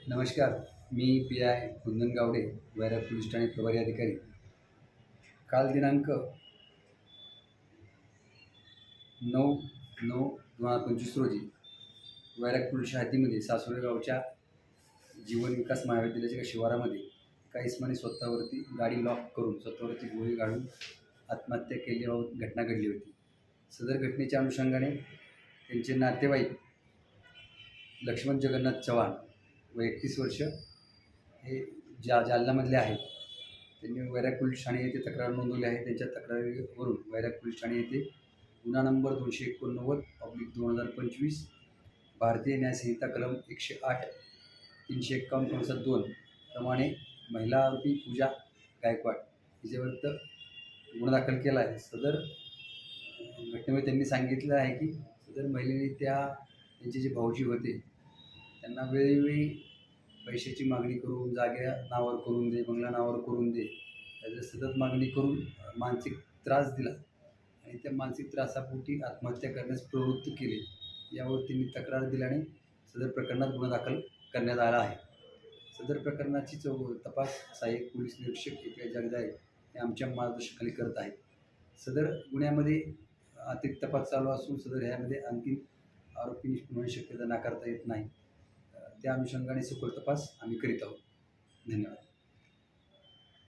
नमस्कार. मी पी.आय. कुंदन गावडे, वैराग पोलीस ठाणे प्रभारी अधिकारी. काल दिनांक 9/9/2025 रोजी वैराग पोलीस हद्दीमध्ये सासुरे गावच्या जीवन विकास महाविद्यालयाच्या एका शिवारामध्ये एका इसमाने स्वतःवरती गाडी लॉक करून स्वतःवरती गोळी घालून आत्महत्या केल्याबाबत घटना घडली होती. सदर घटनेच्या अनुषंगाने त्यांचे नातेवाईक लक्ष्मण जगन्नाथ चव्हाण व 31 वर्ष हे जालन्यामधले आहेत. त्यांनी वैराग पोलीस ठाणे येथे तक्रार नोंदवली आहे. त्यांच्या तक्रारीवरून वैराग पोलीस ठाणे येथे गुन्हा नंबर 289/2025 भारतीय न्याय संहिता कलम 108 351/2 प्रमाणे महिला आरोपी पूजा गायकवाड हिच्याविरुद्ध गुन्हा दाखल केला आहे. सदर घटनेमध्ये त्यांनी सांगितलं आहे की सदर महिलेने त्यांचे जे भाऊजी होते त्यांना वेळोवेळी पैशाची मागणी करून जागा नावावर करून दे, बंगला नावावर करून दे, त्याचं सतत मागणी करून मानसिक त्रास दिला आणि त्या मानसिक त्रासापोटी आत्महत्या करण्यास प्रवृत्त केले. यावर त्यांनी तक्रार दिल्याने सदर प्रकरणात गुन्हा दाखल करण्यात आला आहे. सदर प्रकरणाची तपास सहाय्यक पोलीस निरीक्षक ए.पी. जगदाळे हे आमच्या मार्गदर्शनाखाली करत आहेत. सदर गुन्ह्यामध्ये अतिरिक्त तपास चालू असून सदर ह्यामध्ये आणखी आरोपी निष्पन्न होण्याची शक्यता नाकारता येत नाही. त्या अनुषंगाने सखोल तपास आम्ही करीत आहोत. धन्यवाद.